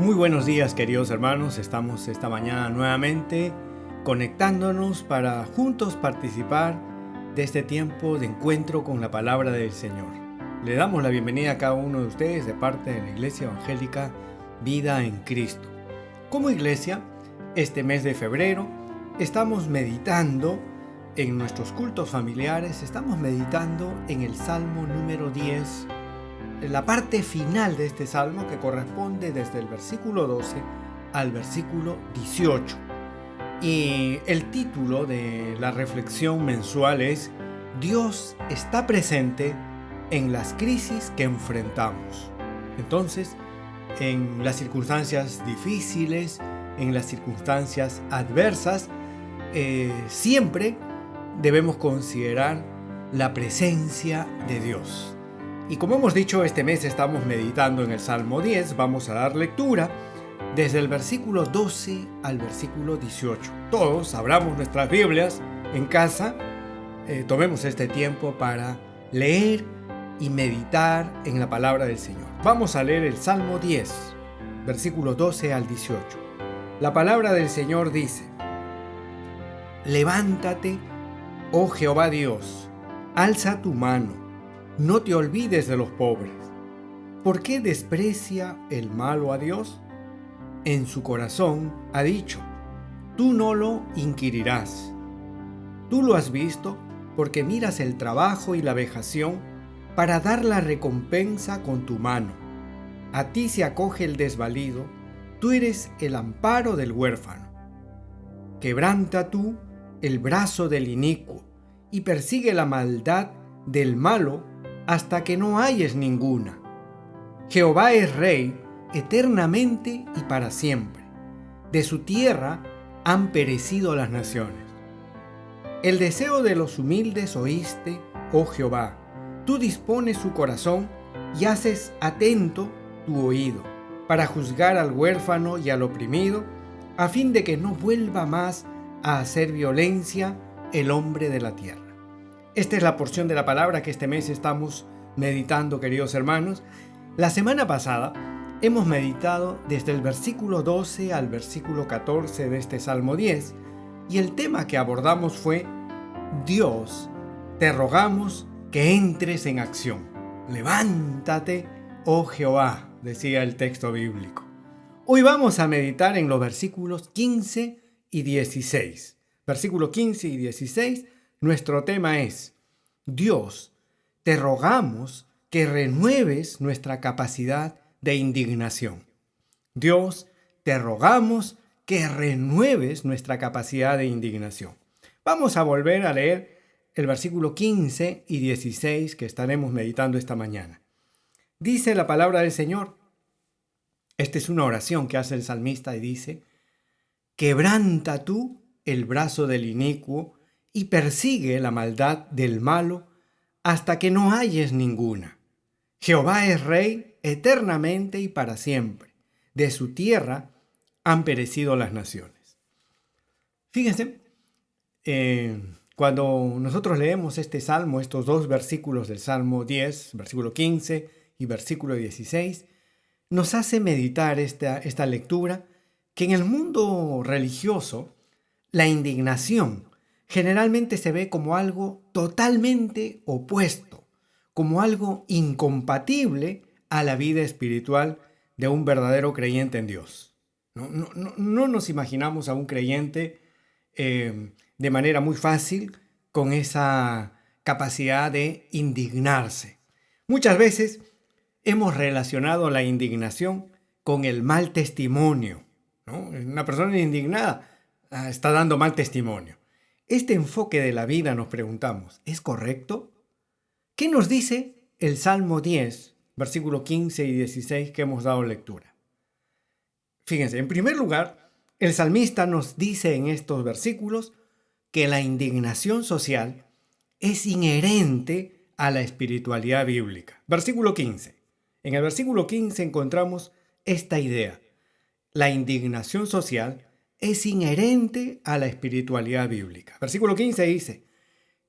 Muy buenos días, queridos hermanos. Estamos esta mañana nuevamente conectándonos para juntos participar de este tiempo de encuentro con la palabra del Señor. Le damos la bienvenida a cada uno de ustedes de parte de la Iglesia Evangélica Vida en Cristo. Como iglesia, este mes de febrero estamos meditando en nuestros cultos familiares, estamos meditando en el Salmo número 10, en la parte final de este salmo que corresponde desde el versículo 12 al versículo 18. Y el título de la reflexión mensual es Dios está presente en las crisis que enfrentamos. Entonces, en las circunstancias difíciles, en las circunstancias adversas, siempre debemos considerar la presencia de Dios. Y como hemos dicho, este mes estamos meditando en el Salmo 10, vamos a dar lectura desde el versículo 12 al versículo 18. Todos abramos nuestras Biblias en casa, tomemos este tiempo para leer y meditar en la palabra del Señor. Vamos a leer el Salmo 10, versículo 12 al 18. La palabra del Señor dice: Levántate, oh Jehová Dios, alza tu mano. No te olvides de los pobres. ¿Por qué desprecia el malo a Dios? En su corazón ha dicho: tú no lo inquirirás. Tú lo has visto porque miras el trabajo y la vejación para dar la recompensa con tu mano. A ti se acoge el desvalido, tú eres el amparo del huérfano. Quebranta tú el brazo del inicuo y persigue la maldad del malo hasta que no halles ninguna. Jehová es Rey eternamente y para siempre. De su tierra han perecido las naciones. El deseo de los humildes oíste, oh Jehová. Tú dispones su corazón y haces atento tu oído, para juzgar al huérfano y al oprimido, a fin de que no vuelva más a hacer violencia el hombre de la tierra. Esta es la porción de la palabra que este mes estamos meditando, queridos hermanos. La semana pasada hemos meditado desde el versículo 12 al versículo 14 de este Salmo 10, y el tema que abordamos fue: Dios, te rogamos que entres en acción. Levántate, oh Jehová, decía el texto bíblico. Hoy vamos a meditar en los versículos 15 y 16. Versículo 15 y 16. Nuestro tema es: Dios, te rogamos que renueves nuestra capacidad de indignación. Dios, te rogamos que renueves nuestra capacidad de indignación. Vamos a volver a leer el versículo 15 y 16 que estaremos meditando esta mañana. Dice la palabra del Señor. Esta es una oración que hace el salmista y dice: Quebranta tú el brazo del inicuo y persigue la maldad del malo hasta que no halles ninguna. Jehová es Rey eternamente y para siempre. De su tierra han perecido las naciones. Fíjense, cuando nosotros leemos este salmo, estos dos versículos del Salmo 10, versículo 15 y versículo 16, nos hace meditar esta lectura, que en el mundo religioso la indignación generalmente se ve como algo totalmente opuesto, como algo incompatible a la vida espiritual de un verdadero creyente en Dios. No nos imaginamos a un creyente de manera muy fácil con esa capacidad de indignarse. Muchas veces hemos relacionado la indignación con el mal testimonio, ¿no? Una persona indignada está dando mal testimonio. Este enfoque de la vida, nos preguntamos, ¿es correcto? ¿Qué nos dice el Salmo 10, versículo 15 y 16 que hemos dado lectura? Fíjense, en primer lugar, el salmista nos dice en estos versículos que la indignación social es inherente a la espiritualidad bíblica. Versículo 15. En el versículo 15 encontramos esta idea. La indignación social es inherente a la espiritualidad bíblica. Versículo 15 dice: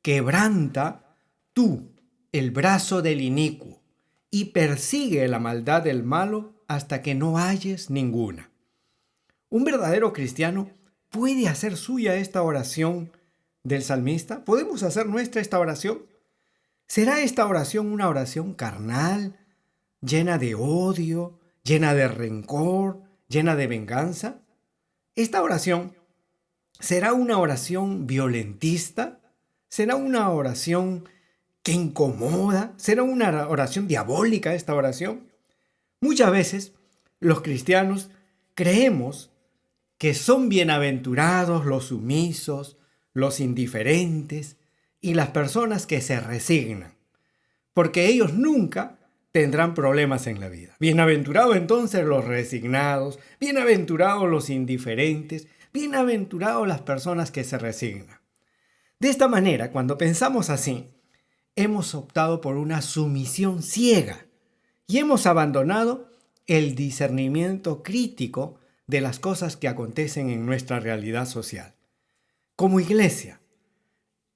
Quebranta tú el brazo del inicuo y persigue la maldad del malo hasta que no halles ninguna. Un verdadero cristiano puede hacer suya esta oración del salmista. ¿Podemos hacer nuestra esta oración? ¿Será esta oración una oración carnal, llena de odio, llena de rencor, llena de venganza? ¿Esta oración será una oración violentista? ¿Será una oración que incomoda? ¿Será una oración diabólica esta oración? Muchas veces los cristianos creemos que son bienaventurados los sumisos, los indiferentes y las personas que se resignan, porque ellos nunca tendrán problemas en la vida. Bienaventurados entonces los resignados, bienaventurados los indiferentes, bienaventurados las personas que se resignan. De esta manera, cuando pensamos así, hemos optado por una sumisión ciega y hemos abandonado el discernimiento crítico de las cosas que acontecen en nuestra realidad social. Como iglesia,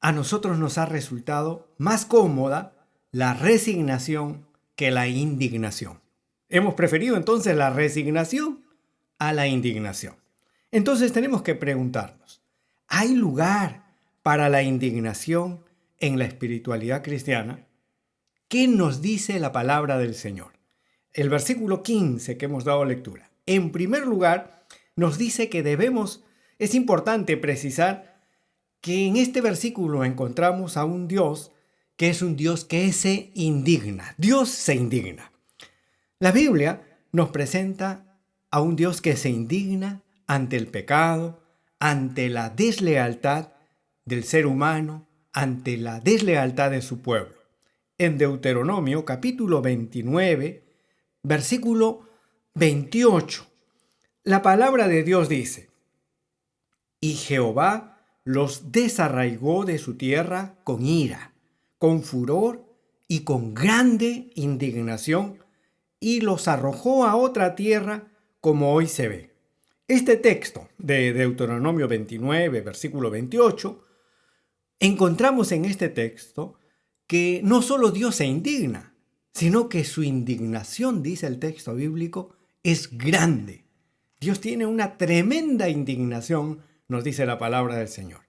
a nosotros nos ha resultado más cómoda la resignación que la indignación. Hemos preferido entonces la resignación a la indignación. Entonces tenemos que preguntarnos, ¿hay lugar para la indignación en la espiritualidad cristiana? ¿Qué nos dice la palabra del Señor? El versículo 15 que hemos dado lectura. En primer lugar, nos dice que es importante precisar que en este versículo encontramos a un Dios que es un Dios que se indigna. Dios se indigna. La Biblia nos presenta a un Dios que se indigna ante el pecado, ante la deslealtad del ser humano, ante la deslealtad de su pueblo. En Deuteronomio capítulo 29, versículo 28, la palabra de Dios dice: y Jehová los desarraigó de su tierra con ira, con furor y con grande indignación, y los arrojó a otra tierra como hoy se ve. Este texto de Deuteronomio 29, versículo 28, encontramos en este texto que no solo Dios se indigna, sino que su indignación, dice el texto bíblico, es grande. Dios tiene una tremenda indignación, nos dice la palabra del Señor.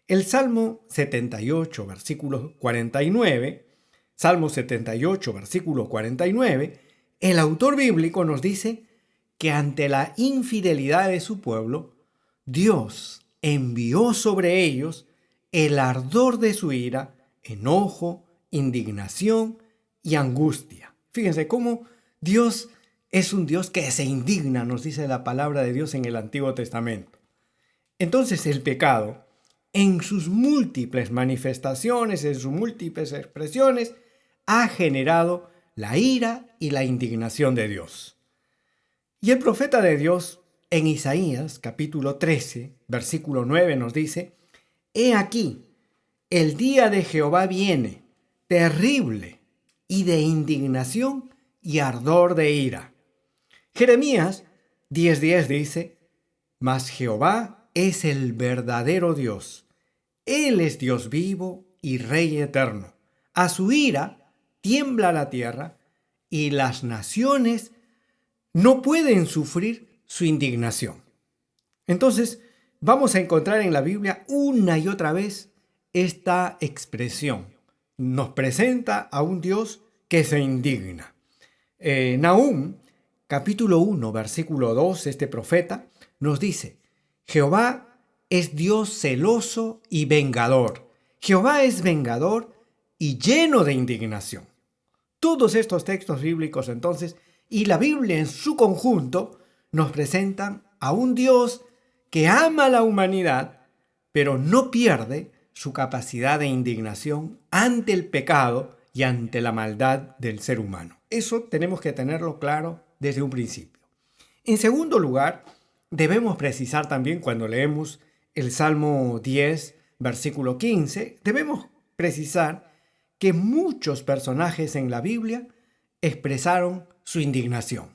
El Salmo 78, versículo 49, Salmo 78, versículo 49, el autor bíblico nos dice que ante la infidelidad de su pueblo, Dios envió sobre ellos el ardor de su ira, enojo, indignación y angustia. Fíjense cómo Dios es un Dios que se indigna, nos dice la palabra de Dios en el Antiguo Testamento. Entonces el pecado, en sus múltiples manifestaciones, en sus múltiples expresiones, ha generado la ira y la indignación de Dios. Y el profeta de Dios, en Isaías capítulo 13, versículo 9, nos dice: he aquí, el día de Jehová viene, terrible y de indignación y ardor de ira. Jeremías 10:10 dice: mas Jehová es el verdadero Dios. Él es Dios vivo y Rey eterno. A su ira tiembla la tierra y las naciones no pueden sufrir su indignación. Entonces, vamos a encontrar en la Biblia una y otra vez esta expresión. Nos presenta a un Dios que se indigna. Nahum, capítulo 1, versículo 2, este profeta nos dice: Jehová es Dios celoso y vengador. Jehová es vengador y lleno de indignación. Todos estos textos bíblicos entonces, y la Biblia en su conjunto, nos presentan a un Dios que ama a la humanidad, pero no pierde su capacidad de indignación ante el pecado y ante la maldad del ser humano. Eso tenemos que tenerlo claro desde un principio. En segundo lugar, debemos precisar también cuando leemos el Salmo 10, versículo 15, debemos precisar que muchos personajes en la Biblia expresaron su indignación.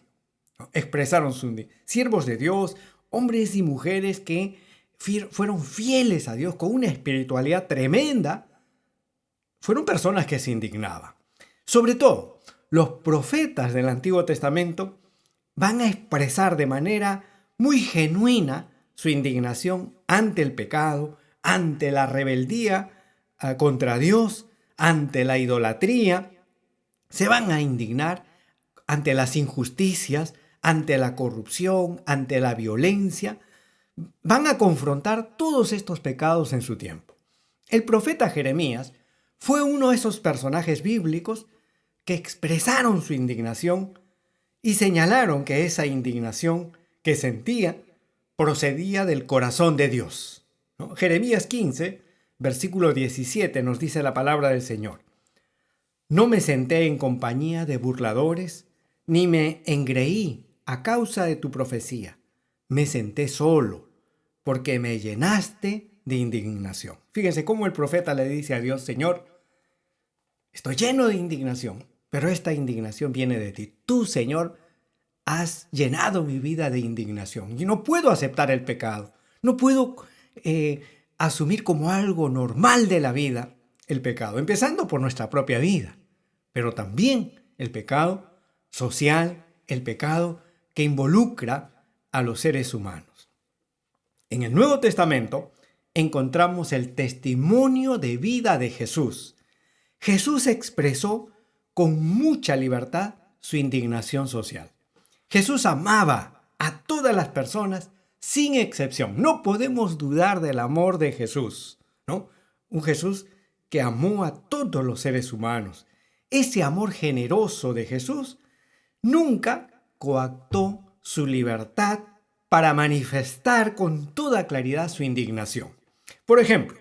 Siervos de Dios, hombres y mujeres que fueron fieles a Dios con una espiritualidad tremenda, fueron personas que se indignaban. Sobre todo, los profetas del Antiguo Testamento van a expresar de manera muy genuina su indignación ante el pecado, ante la rebeldía contra Dios, ante la idolatría. Se van a indignar ante las injusticias, ante la corrupción, ante la violencia. Van a confrontar todos estos pecados en su tiempo. El profeta Jeremías fue uno de esos personajes bíblicos que expresaron su indignación y señalaron que esa indignación que sentía procedía del corazón de Dios, ¿no? Jeremías 15, versículo 17 nos dice la palabra del Señor. No me senté en compañía de burladores, ni me engreí a causa de tu profecía. Me senté solo, porque me llenaste de indignación. Fíjense cómo el profeta le dice a Dios, Señor, estoy lleno de indignación, pero esta indignación viene de ti. Tú, Señor, has llenado mi vida de indignación y no puedo aceptar el pecado. No puedo asumir como algo normal de la vida el pecado, empezando por nuestra propia vida, pero también el pecado social, el pecado que involucra a los seres humanos. En el Nuevo Testamento encontramos el testimonio de vida de Jesús. Jesús expresó con mucha libertad su indignación social. Jesús amaba a todas las personas sin excepción. No podemos dudar del amor de Jesús, ¿no? Un Jesús que amó a todos los seres humanos. Ese amor generoso de Jesús nunca coactó su libertad para manifestar con toda claridad su indignación. Por ejemplo,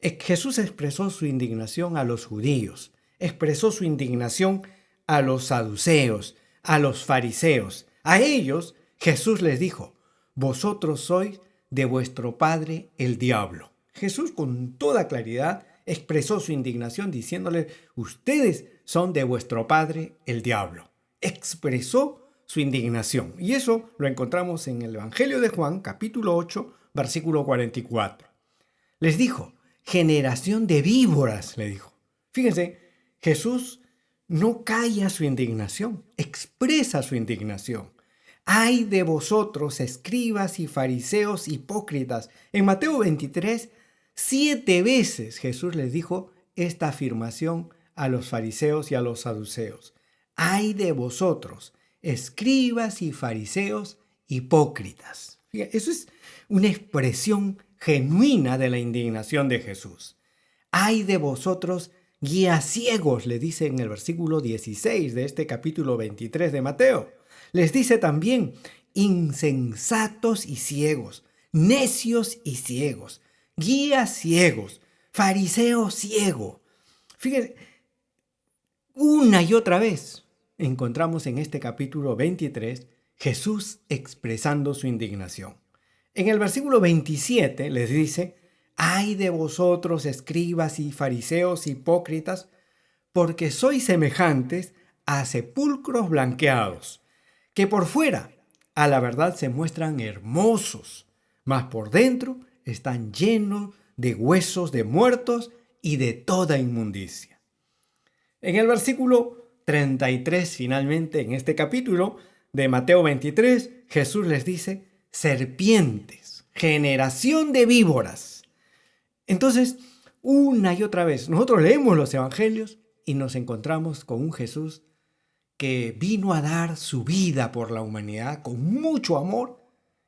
Jesús expresó su indignación a los judíos, expresó su indignación a los saduceos, a los fariseos. A ellos Jesús les dijo, vosotros sois de vuestro padre el diablo. Jesús con toda claridad expresó su indignación diciéndoles, ustedes son de vuestro padre el diablo. Expresó su indignación. Y eso lo encontramos en el Evangelio de Juan, capítulo 8, versículo 44. Les dijo, generación de víboras, le dijo. Fíjense, Jesús no calla su indignación, expresa su indignación. ¡Ay de vosotros, escribas y fariseos hipócritas! En Mateo 23, 7 veces Jesús les dijo esta afirmación a los fariseos y a los saduceos. ¡Ay de vosotros, escribas y fariseos hipócritas! Eso es una expresión genuina de la indignación de Jesús. ¡Ay de vosotros, guías ciegos! Le dice en el versículo 16 de este capítulo 23 de Mateo. Les dice también, insensatos y ciegos, necios y ciegos, guías ciegos, fariseo ciego. Fíjense, una y otra vez encontramos en este capítulo 23 Jesús expresando su indignación. En el versículo 27 les dice, ay de vosotros, escribas y fariseos hipócritas, porque sois semejantes a sepulcros blanqueados, que por fuera a la verdad se muestran hermosos, mas por dentro están llenos de huesos de muertos y de toda inmundicia. En el versículo 33, finalmente, en este capítulo de Mateo 23, Jesús les dice, serpientes, generación de víboras. Entonces, una y otra vez, nosotros leemos los evangelios y nos encontramos con un Jesús que vino a dar su vida por la humanidad con mucho amor.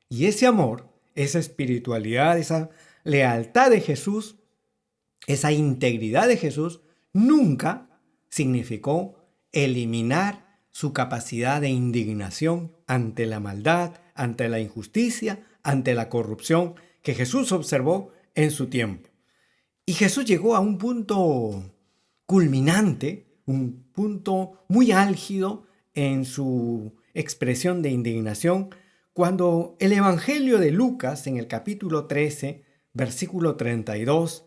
Y ese amor, esa espiritualidad, esa lealtad de Jesús, esa integridad de Jesús, nunca significó eliminar su capacidad de indignación ante la maldad, ante la injusticia, ante la corrupción que Jesús observó en su tiempo. Y Jesús llegó a un punto culminante, un punto muy álgido en su expresión de indignación, cuando el Evangelio de Lucas, en el capítulo 13, versículo 32,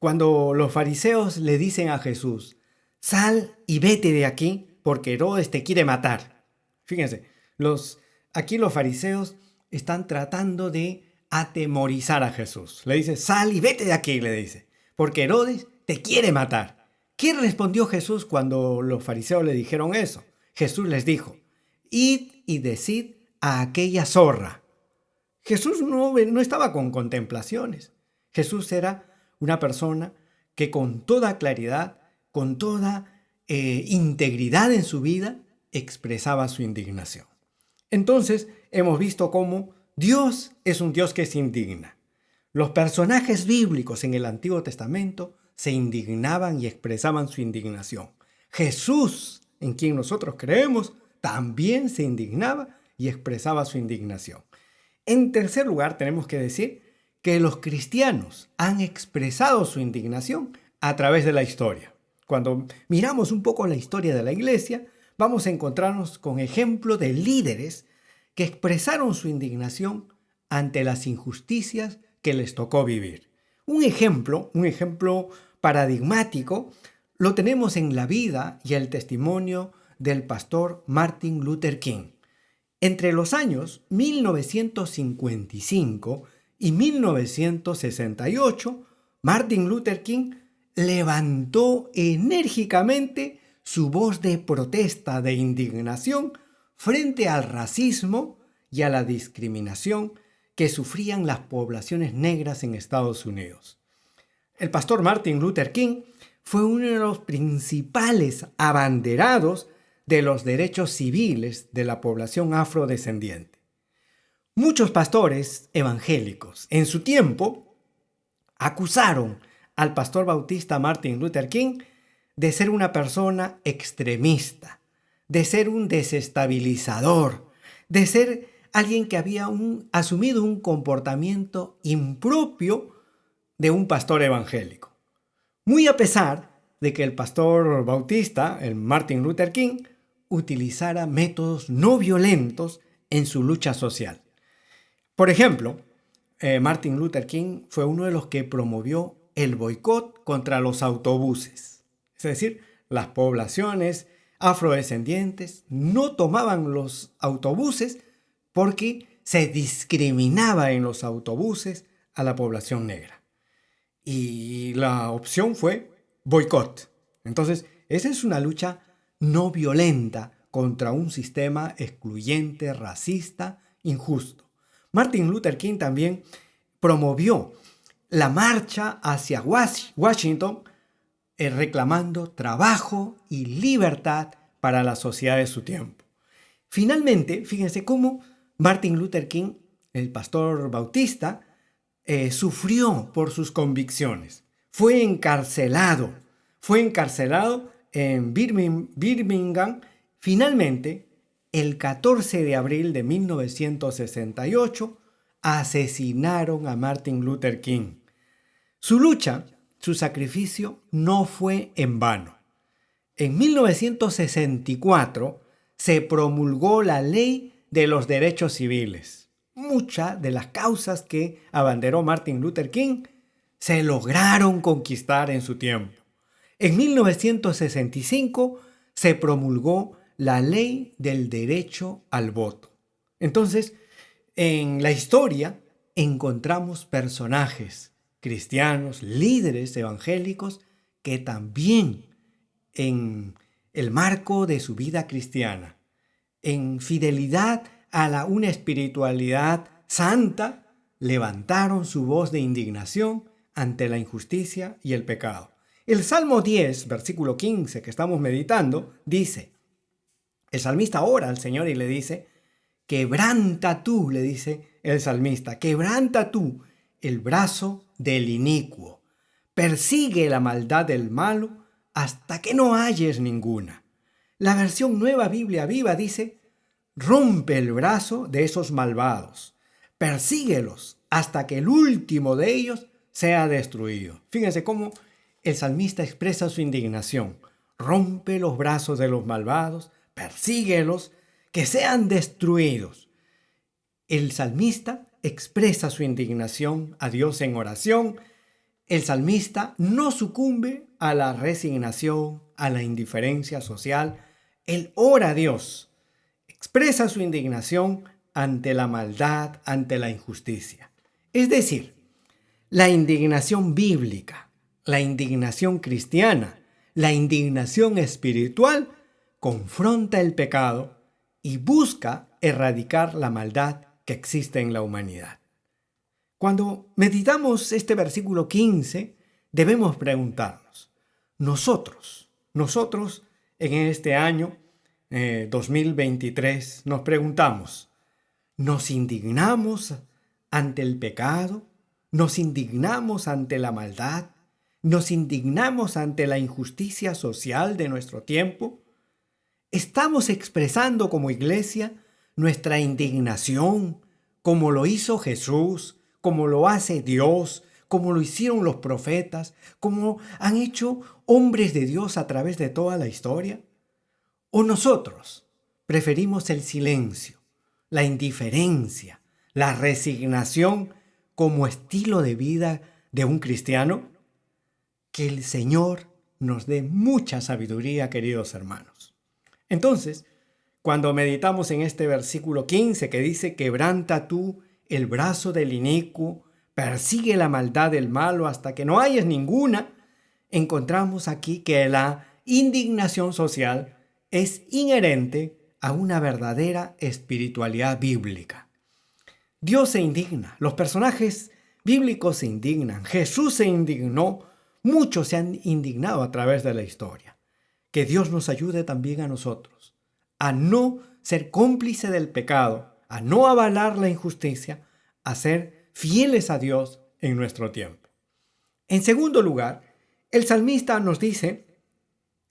cuando los fariseos le dicen a Jesús, sal y vete de aquí, porque Herodes te quiere matar. Fíjense, aquí los fariseos están tratando de atemorizar a Jesús. Le dice, sal y vete de aquí, le dice, porque Herodes te quiere matar. ¿Qué respondió Jesús cuando los fariseos le dijeron eso? Jesús les dijo, id y decid a aquella zorra. Jesús no estaba con contemplaciones. Jesús era una persona que con toda claridad, con toda integridad en su vida, expresaba su indignación. Entonces, hemos visto cómo Dios es un Dios que se indigna. Los personajes bíblicos en el Antiguo Testamento se indignaban y expresaban su indignación. Jesús, en quien nosotros creemos, también se indignaba y expresaba su indignación. En tercer lugar, tenemos que decir que los cristianos han expresado su indignación a través de la historia. Cuando miramos un poco la historia de la iglesia, vamos a encontrarnos con ejemplos de líderes que expresaron su indignación ante las injusticias que les tocó vivir. Un ejemplo paradigmático, lo tenemos en la vida y el testimonio del pastor Martin Luther King. Entre los años 1955 y 1968, Martin Luther King levantó enérgicamente su voz de protesta, de indignación frente al racismo y a la discriminación que sufrían las poblaciones negras en Estados Unidos. El pastor Martin Luther King fue uno de los principales abanderados de los derechos civiles de la población afrodescendiente. Muchos pastores evangélicos en su tiempo acusaron al pastor bautista Martin Luther King de ser una persona extremista, de ser un desestabilizador, de ser alguien que había asumido un comportamiento impropio de un pastor evangélico. Muy a pesar de que el pastor bautista, el Martin Luther King, utilizara métodos no violentos en su lucha social. Por ejemplo, Martin Luther King fue uno de los que promovió el boicot contra los autobuses. Es decir, las poblaciones afrodescendientes no tomaban los autobuses porque se discriminaba en los autobuses a la población negra. Y la opción fue boicot. Entonces, esa es una lucha no violenta contra un sistema excluyente, racista, injusto. Martin Luther King también promovió la marcha hacia Washington reclamando trabajo y libertad para la sociedad de su tiempo. Finalmente, fíjense cómo Martin Luther King, el pastor bautista, sufrió por sus convicciones. Fue encarcelado en Birmingham. Finalmente, el 14 de abril de 1968, asesinaron a Martin Luther King. Su lucha, su sacrificio no fue en vano. En 1964 se promulgó la Ley de los Derechos Civiles. Muchas de las causas que abanderó Martin Luther King se lograron conquistar en su tiempo. En 1965 se promulgó la Ley del Derecho al Voto. Entonces, en la historia encontramos personajes cristianos, líderes evangélicos, que también en el marco de su vida cristiana, en fidelidad a una espiritualidad santa, levantaron su voz de indignación ante la injusticia y el pecado. El Salmo 10, versículo 15, que estamos meditando, dice, el salmista ora al Señor y le dice, quebranta tú, le dice el salmista, quebranta tú el brazo del inicuo, persigue la maldad del malo hasta que no halles ninguna. La versión Nueva Biblia Viva dice, rompe el brazo de esos malvados, persíguelos hasta que el último de ellos sea destruido. Fíjense cómo el salmista expresa su indignación. Rompe los brazos de los malvados, persíguelos, que sean destruidos. El salmista expresa su indignación a Dios en oración. El salmista no sucumbe a la resignación, a la indiferencia social. Él ora a Dios, expresa su indignación ante la maldad, ante la injusticia. Es decir, la indignación bíblica, la indignación cristiana, la indignación espiritual confronta el pecado y busca erradicar la maldad que existe en la humanidad. Cuando meditamos este versículo 15, debemos preguntarnos, nosotros en este año 2023 nos preguntamos, ¿nos indignamos ante el pecado? ¿Nos indignamos ante la maldad? ¿Nos indignamos ante la injusticia social de nuestro tiempo? ¿Estamos expresando como iglesia nuestra indignación como lo hizo Jesús, como lo hace Dios, como lo hicieron los profetas, como han hecho hombres de Dios a través de toda la historia? ¿O nosotros preferimos el silencio, la indiferencia, la resignación como estilo de vida de un cristiano? Que el Señor nos dé mucha sabiduría, queridos hermanos. Entonces, cuando meditamos en este versículo 15 que dice, quebranta tú el brazo del inicuo, persigue la maldad del malo hasta que no hayas ninguna, encontramos aquí que la indignación social es inherente a una verdadera espiritualidad bíblica. Dios se indigna, los personajes bíblicos se indignan, Jesús se indignó, muchos se han indignado a través de la historia. Que Dios nos ayude también a nosotros a no ser cómplice del pecado, a no avalar la injusticia, a ser fieles a Dios en nuestro tiempo. En segundo lugar, el salmista nos dice,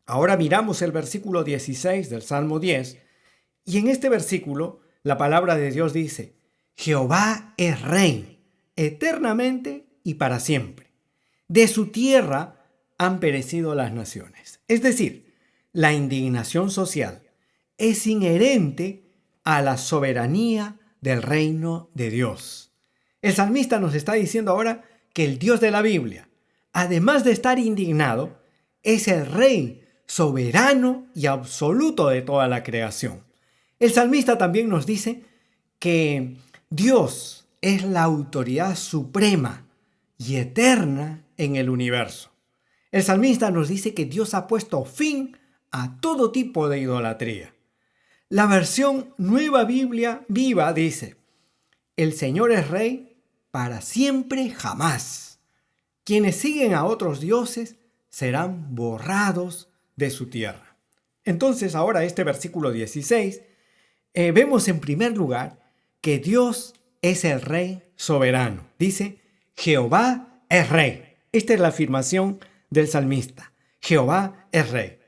ahora miramos el versículo 16 del Salmo 10, y en este versículo la palabra de Dios dice, Jehová es rey, eternamente y para siempre. De su tierra han perecido las naciones. Es decir, la indignación social es inherente a la soberanía del reino de Dios. El salmista nos está diciendo ahora que el Dios de la Biblia, además de estar indignado, es el rey soberano y absoluto de toda la creación. El salmista también nos dice que Dios es la autoridad suprema y eterna en el universo. El salmista nos dice que Dios ha puesto fin a todo tipo de idolatría. La versión Nueva Biblia Viva dice, el Señor es rey para siempre jamás. Quienes siguen a otros dioses serán borrados de su tierra. Entonces ahora este versículo 16, vemos en primer lugar que Dios es el rey soberano. Dice, Jehová es rey. Esta es la afirmación del salmista. Jehová es rey.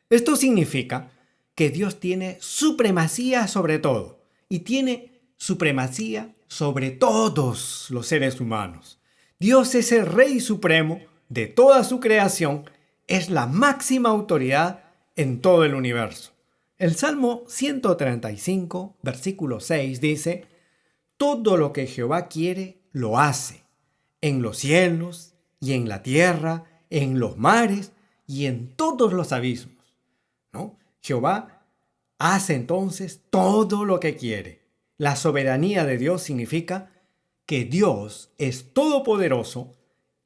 Esto significa que Dios tiene supremacía sobre todo y tiene supremacía sobre todos los seres humanos. Dios es el Rey Supremo de toda su creación, es la máxima autoridad en todo el universo. El Salmo 135, versículo 6 dice, todo lo que Jehová quiere, lo hace, en los cielos y en la tierra, en los mares y en todos los abismos. ¿No? Jehová hace entonces todo lo que quiere. La soberanía de Dios significa que Dios es todopoderoso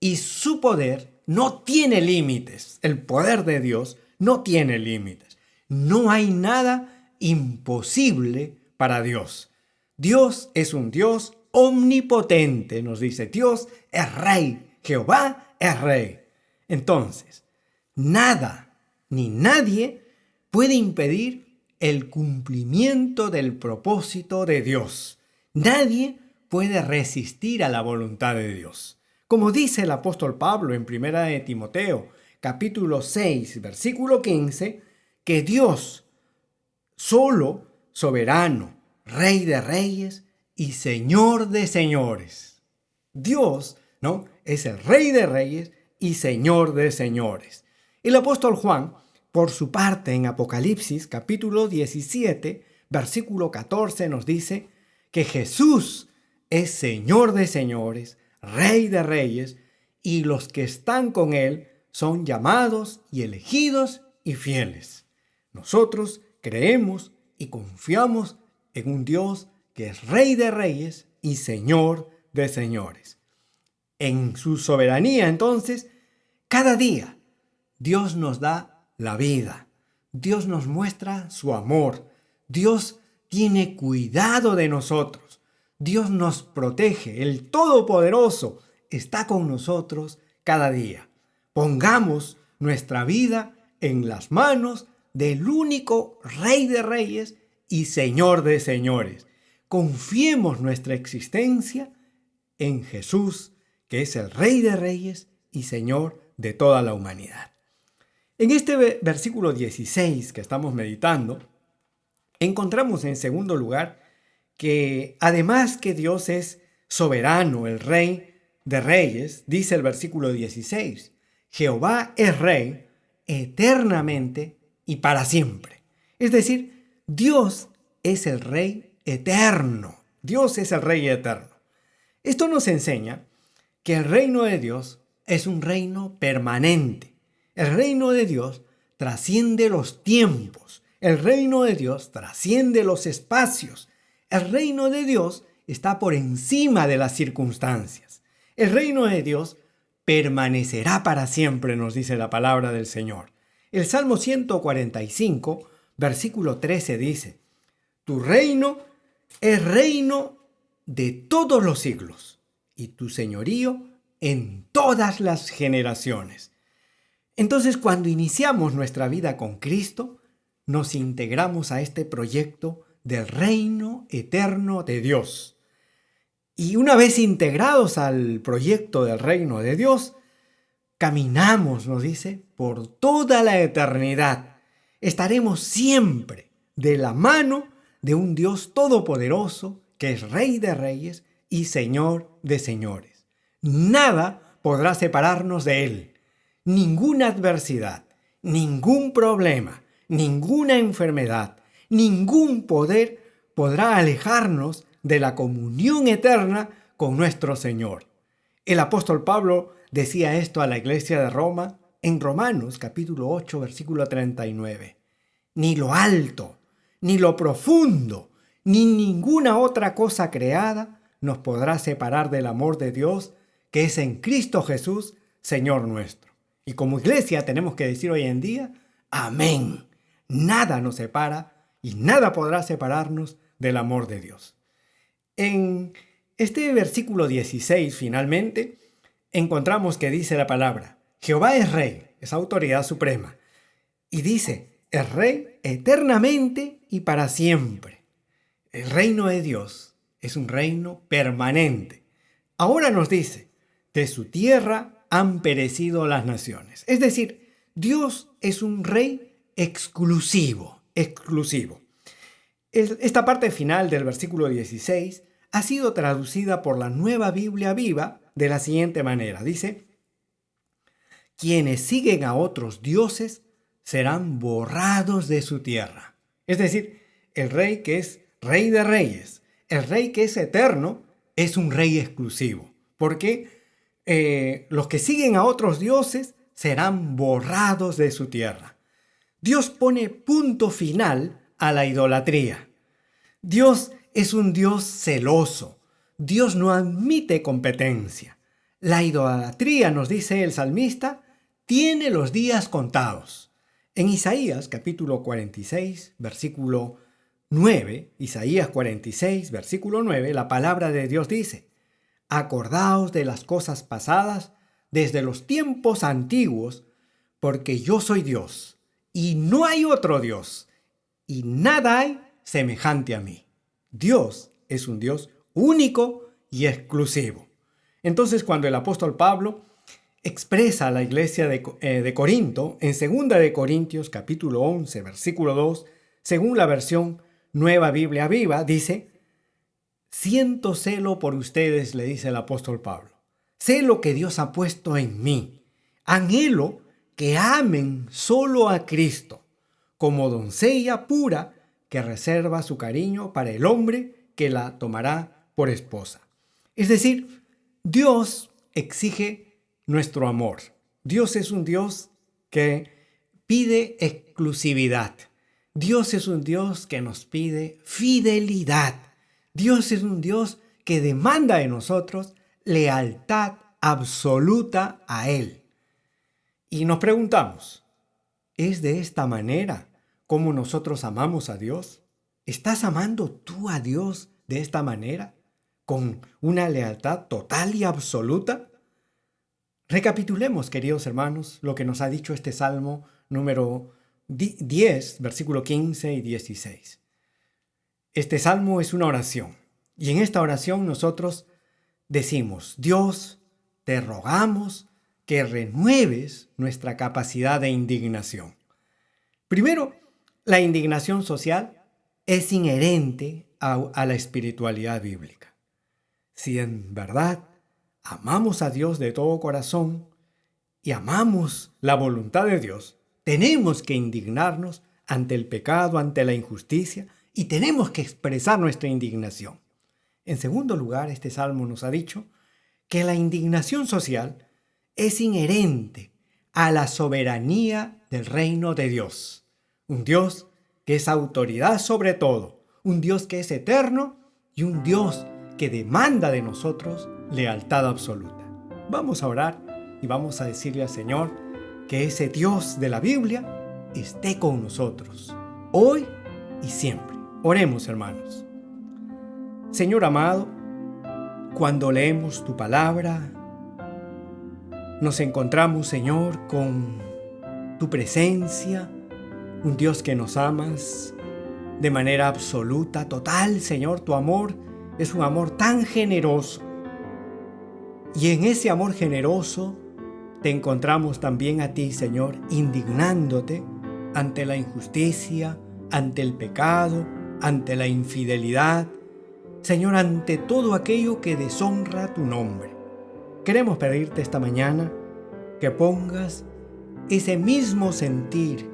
y su poder no tiene límites. El poder de Dios no tiene límites. No hay nada imposible para Dios. Dios es un Dios omnipotente, nos dice. Dios es rey. Jehová es rey. Entonces, nada ni nadie puede impedir el cumplimiento del propósito de Dios. Nadie puede resistir a la voluntad de Dios. Como dice el apóstol Pablo en 1 de Timoteo, capítulo 6, versículo 15, que Dios, solo, soberano, Rey de reyes y Señor de señores. Dios, ¿no?, es el Rey de reyes y Señor de señores. El apóstol Juan, por su parte, en Apocalipsis, capítulo 17, versículo 14, nos dice que Jesús es Señor de señores, Rey de reyes, y los que están con Él son llamados y elegidos y fieles. Nosotros creemos y confiamos en un Dios que es Rey de reyes y Señor de señores. En su soberanía, entonces, cada día Dios nos da la vida. Dios nos muestra su amor. Dios tiene cuidado de nosotros. Dios nos protege. El Todopoderoso está con nosotros cada día. Pongamos nuestra vida en las manos del único Rey de Reyes y Señor de Señores. Confiemos nuestra existencia en Jesús, que es el Rey de Reyes y Señor de toda la humanidad. En este versículo 16 que estamos meditando, encontramos en segundo lugar que además que Dios es soberano, el Rey de Reyes, dice el versículo 16, Jehová es Rey eternamente y para siempre. Es decir, Dios es el Rey eterno. Dios es el Rey eterno. Esto nos enseña que el reino de Dios es un reino permanente. El reino de Dios trasciende los tiempos. El reino de Dios trasciende los espacios. El reino de Dios está por encima de las circunstancias. El reino de Dios permanecerá para siempre, nos dice la palabra del Señor. El Salmo 145, versículo 13 dice, tu reino es reino de todos los siglos y tu señorío en todas las generaciones. Entonces, cuando iniciamos nuestra vida con Cristo, nos integramos a este proyecto del reino eterno de Dios. Y una vez integrados al proyecto del reino de Dios, caminamos, nos dice, por toda la eternidad. Estaremos siempre de la mano de un Dios todopoderoso que es Rey de Reyes y Señor de Señores. Nada podrá separarnos de Él. Ninguna adversidad, ningún problema, ninguna enfermedad, ningún poder podrá alejarnos de la comunión eterna con nuestro Señor. El apóstol Pablo decía esto a la iglesia de Roma en Romanos capítulo 8, versículo 39. Ni lo alto, ni lo profundo, ni ninguna otra cosa creada nos podrá separar del amor de Dios que es en Cristo Jesús, Señor nuestro. Y como iglesia tenemos que decir hoy en día, amén. Nada nos separa y nada podrá separarnos del amor de Dios. En este versículo 16, finalmente, encontramos que dice la palabra, Jehová es Rey, es autoridad suprema. Y dice, es Rey eternamente y para siempre. El reino de Dios es un reino permanente. Ahora nos dice, de su tierra han perecido las naciones. Es decir, Dios es un Rey exclusivo. Esta parte final del versículo 16 ha sido traducida por la Nueva Biblia Viva de la siguiente manera. Dice, quienes siguen a otros dioses serán borrados de su tierra. Es decir, el Rey que es Rey de Reyes, el Rey que es eterno, es un Rey exclusivo. Porque los que siguen a otros dioses serán borrados de su tierra. Dios pone punto final a la idolatría. Dios es un Dios celoso. Dios no admite competencia. La idolatría, nos dice el salmista, tiene los días contados. En Isaías capítulo 46, versículo 9, Isaías 46, versículo 9, la palabra de Dios dice, acordaos de las cosas pasadas desde los tiempos antiguos, porque yo soy Dios, y no hay otro Dios, y nada hay semejante a mí. Dios es un Dios único y exclusivo. Entonces, cuando el apóstol Pablo expresa a la iglesia de Corinto, en 2 de Corintios capítulo 11, versículo 2, según la versión Nueva Biblia Viva, dice, siento celo por ustedes, le dice el apóstol Pablo. Celo que Dios ha puesto en mí. Anhelo que amen solo a Cristo, como doncella pura que reserva su cariño para el hombre que la tomará por esposa. Es decir, Dios exige nuestro amor. Dios es un Dios que pide exclusividad. Dios es un Dios que nos pide fidelidad. Dios es un Dios que demanda de nosotros lealtad absoluta a Él. Y nos preguntamos, ¿es de esta manera como nosotros amamos a Dios? ¿Estás amando tú a Dios de esta manera? ¿Con una lealtad total y absoluta? Recapitulemos, queridos hermanos, lo que nos ha dicho este Salmo número 10, versículo 15 y 16. Este Salmo es una oración, y en esta oración nosotros decimos: Dios, te rogamos que renueves nuestra capacidad de indignación. Primero, la indignación social es inherente a la espiritualidad bíblica. Si en verdad amamos a Dios de todo corazón y amamos la voluntad de Dios, tenemos que indignarnos ante el pecado, ante la injusticia, y tenemos que expresar nuestra indignación. En segundo lugar, este salmo nos ha dicho que la indignación social es inherente a la soberanía del reino de Dios. Un Dios que es autoridad sobre todo, un Dios que es eterno y un Dios que demanda de nosotros lealtad absoluta. Vamos a orar y vamos a decirle al Señor que ese Dios de la Biblia esté con nosotros, hoy y siempre. Oremos, hermanos. Señor amado, cuando leemos tu palabra, nos encontramos, Señor, con tu presencia, un Dios que nos amas de manera absoluta, total, Señor. Tu amor es un amor tan generoso. Y en ese amor generoso te encontramos también a ti, Señor, indignándote ante la injusticia, ante el pecado, ante la infidelidad, Señor, ante todo aquello que deshonra tu nombre. Queremos pedirte esta mañana que pongas ese mismo sentir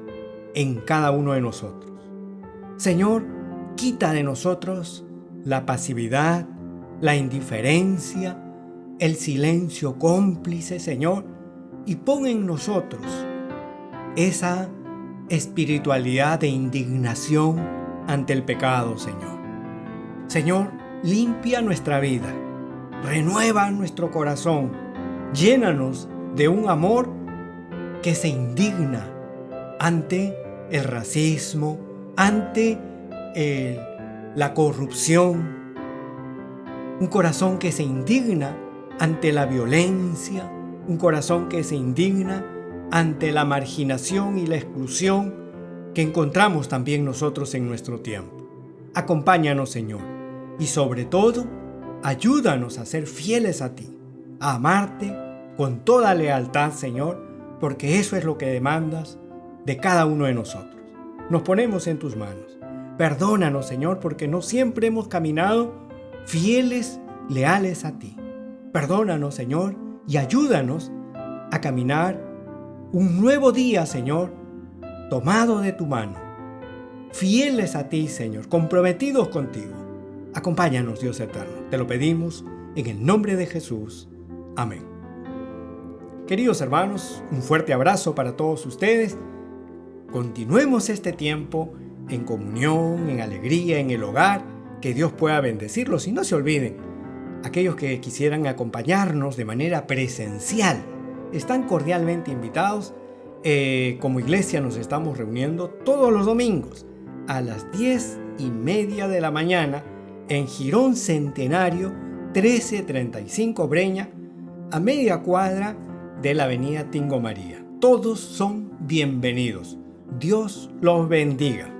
en cada uno de nosotros. Señor, quita de nosotros la pasividad, la indiferencia, el silencio cómplice, Señor, y pon en nosotros esa espiritualidad de indignación ante el pecado, Señor. Señor, limpia nuestra vida, renueva nuestro corazón, llénanos de un amor que se indigna ante el racismo, ante la corrupción, un corazón que se indigna ante la violencia, un corazón que se indigna ante la marginación y la exclusión que encontramos también nosotros en nuestro tiempo. Acompáñanos, Señor, y sobre todo, ayúdanos a ser fieles a ti, a amarte con toda lealtad, Señor, porque eso es lo que demandas de cada uno de nosotros. Nos ponemos en tus manos. Perdónanos, Señor, porque no siempre hemos caminado fieles, leales a ti. Perdónanos, Señor, y ayúdanos a caminar un nuevo día, Señor, tomado de tu mano, fieles a ti, Señor, comprometidos contigo. Acompáñanos, Dios eterno. Te lo pedimos en el nombre de Jesús. Amén. Queridos hermanos, un fuerte abrazo para todos ustedes. Continuemos este tiempo en comunión, en alegría, en el hogar. Que Dios pueda bendecirlos. Y no se olviden, aquellos que quisieran acompañarnos de manera presencial, están cordialmente invitados. Como iglesia nos estamos reuniendo todos los domingos a las 10:30 de la mañana en Girón Centenario 1335 Breña, a media cuadra de la avenida Tingo María. Todos son bienvenidos. Dios los bendiga.